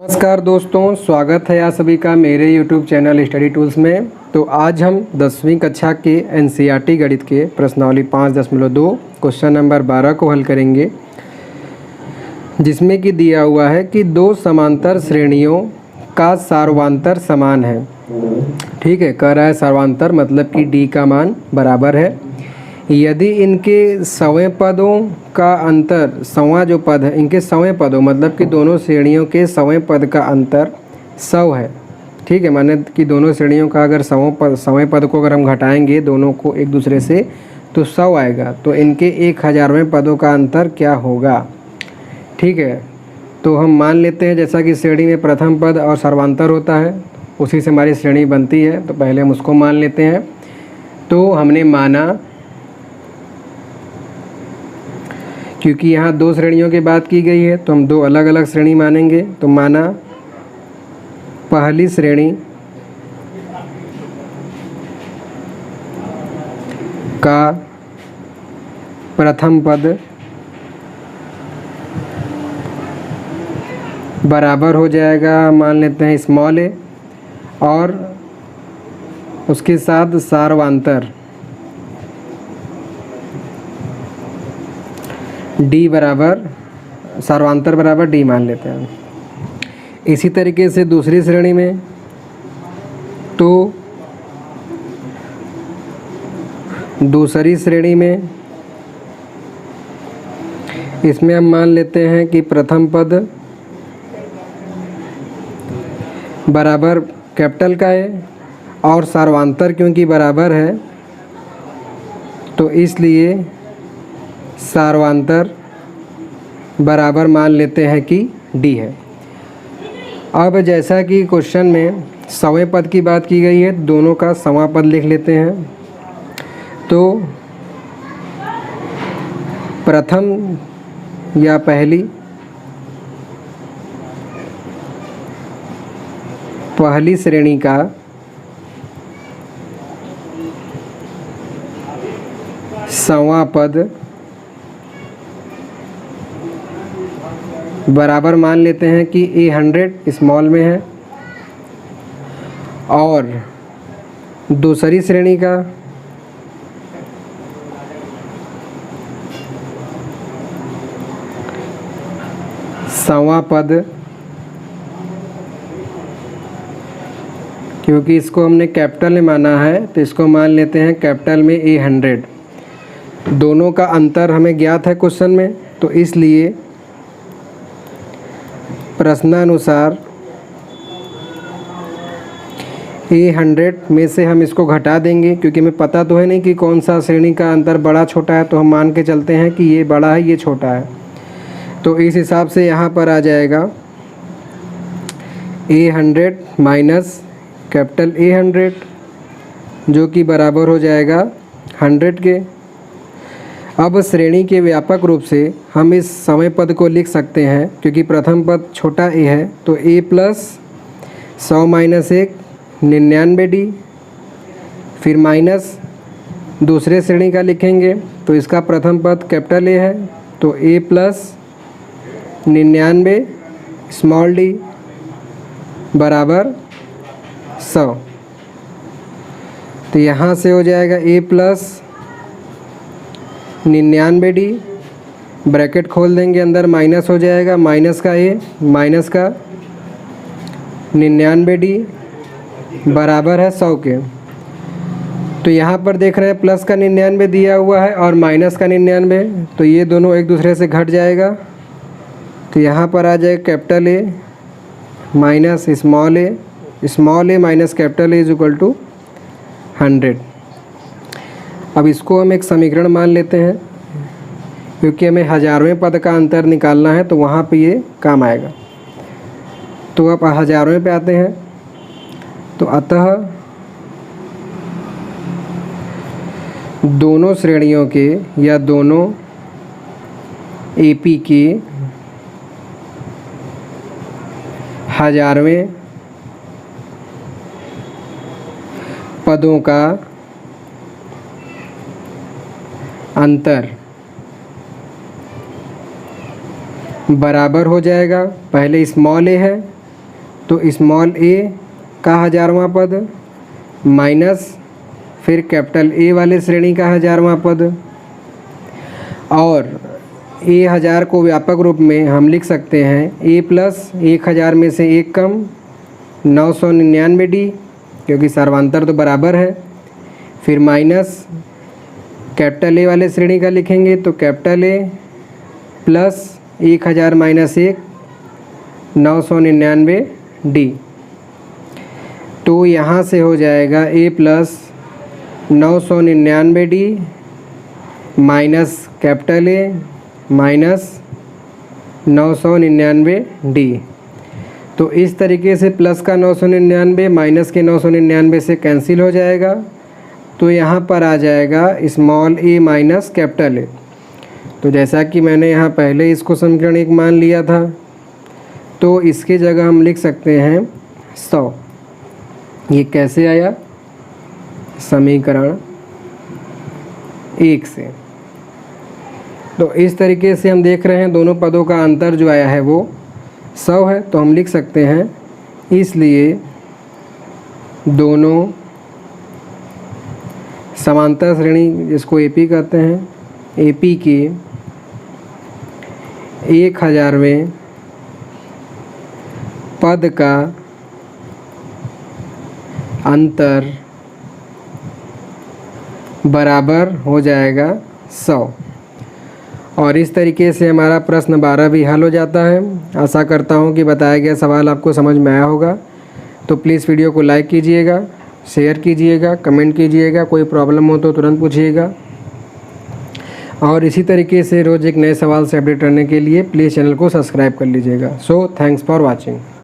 नमस्कार दोस्तों, स्वागत है आप सभी का मेरे YouTube चैनल स्टडी टूल्स में। तो आज हम 10वीं कक्षा के NCERT गणित के प्रश्नावली 5.2 क्वेश्चन नंबर 12 को हल करेंगे, जिसमें कि दिया हुआ है कि दो समांतर श्रेणियों का सार्वंतर समान है। ठीक है, कह रहा है सार्वंतर मतलब कि D का मान बराबर है यदि इनके सवें पदों का अंतर, सवां जो पद है इनके सवें पदों मतलब कि दोनों श्रेणियों के सवें पद का अंतर 100 है। ठीक है, माने कि दोनों श्रेणियों का अगर सवें पद को अगर हम घटाएंगे दोनों को एक दूसरे से तो 100 आएगा। तो इनके 1000वें पदों का अंतर क्या होगा। ठीक है, तो हम मान लेते हैं जैसा कि श्रेणी में प्रथम पद और सर्वांतर होता है उसी से हमारी श्रेणी बनती है, तो पहले हम उसको मान लेते हैं। तो हमने माना, क्योंकि यहाँ दो श्रेणियों की बात की गई है तो हम दो अलग अलग श्रेणी मानेंगे। तो माना पहली श्रेणी का प्रथम पद बराबर हो जाएगा, मान लेते हैं स्मॉल ए, और उसके साथ सार्वंतर D बराबर, सार्वंतर बराबर D मान लेते हैं। इसी तरीके से दूसरी श्रेणी में तो दूसरी श्रेणी में इसमें हम मान लेते हैं कि प्रथम पद बराबर कैपिटल का है और सार्वंतर क्योंकि बराबर है तो इसलिए सार्वंतर बराबर मान लेते हैं कि D है। अब जैसा कि क्वेश्चन में सवें पद की बात की गई है, दोनों का सवां पद लिख लेते हैं। तो प्रथम या पहली श्रेणी का सवां पद बराबर मान लेते हैं कि 100 स्मॉल में है, और दूसरी श्रेणी का सवां पद, क्योंकि इसको हमने कैपिटल में माना है तो इसको मान लेते हैं कैपिटल में 100। दोनों का अंतर हमें ज्ञात है क्वेश्चन में, तो इसलिए प्रश्नानुसार 100 में से हम इसको घटा देंगे, क्योंकि हमें पता तो है नहीं कि कौन सा श्रेणी का अंतर बड़ा छोटा है, तो हम मान के चलते हैं कि ये बड़ा है ये छोटा है। तो इस हिसाब से यहाँ पर आ जाएगा 100 माइनस कैपिटल 100 जो कि बराबर हो जाएगा 100 के। अब श्रेणी के व्यापक रूप से हम इस सवें पद को लिख सकते हैं, क्योंकि प्रथम पद छोटा a है तो a प्लस 100 माइनस 1 99D, फिर माइनस दूसरे श्रेणी का लिखेंगे तो इसका प्रथम पद कैपिटल A है तो a प्लस 99 स्मॉल d बराबर 100। तो यहाँ से हो जाएगा a प्लस 99D, ब्रैकेट खोल देंगे, अंदर माइनस हो जाएगा, माइनस का a माइनस का 99D बराबर है 100 के। तो यहाँ पर देख रहे हैं प्लस का 99 दिया हुआ है और माइनस का 99, तो ये दोनों एक दूसरे से घट जाएगा। तो यहाँ पर आ जाएगा capital A minus small a minus capital A is equal to 100। अब इसको हम एक समीकरण मान लेते हैं, क्योंकि हमें 1000वें पद का अंतर निकालना है तो वहाँ पे ये काम आएगा। तो अब 1000वें पे आते हैं, तो अतः दोनों श्रेणियों के या दोनों AP के 1000वें पदों का अंतर बराबर हो जाएगा, पहले स्मॉल a है तो स्मॉल ए का 1000वां पद माइनस फिर कैपिटल ए वाले श्रेणी का 1000वां पद, और ए 1000 को व्यापक रूप में हम लिख सकते हैं ए प्लस 1000 में से एक कम 999D, क्योंकि सर्वांतर तो बराबर है, फिर माइनस कैपिटल ए वाले श्रेणी का लिखेंगे तो capital A plus 1000 minus 1 999D। तो यहाँ से हो जाएगा A plus 999D minus capital A minus 999D। तो इस तरीके से प्लस का 999 माइनस के 999 से कैंसिल हो जाएगा, तो यहाँ पर आ जाएगा स्मॉल ए माइनस कैपिटल ए। तो जैसा कि मैंने यहाँ पहले इसको समीकरण 1 मान लिया था, तो इसके जगह हम लिख सकते हैं 100। ये कैसे आया? समीकरण 1 से। तो इस तरीके से हम देख रहे हैं दोनों पदों का अंतर जो आया है वो 100 है। तो हम लिख सकते हैं इसलिए दोनों समांतर श्रेणी, जिसको एपी कहते हैं, एपी के 1000वें पद का अंतर बराबर हो जाएगा 100। और इस तरीके से हमारा प्रश्न 12 भी हल हो जाता है। आशा करता हूँ कि बताया गया सवाल आपको समझ में आया होगा। तो प्लीज़ वीडियो को लाइक कीजिएगा, शेयर कीजिएगा, कमेंट कीजिएगा, कोई प्रॉब्लम हो तो तुरंत पूछिएगा। और इसी तरीके से रोज़ एक नए सवाल से अपडेट रहने के लिए प्लीज़ चैनल को सब्सक्राइब कर लीजिएगा। So thanks for watching.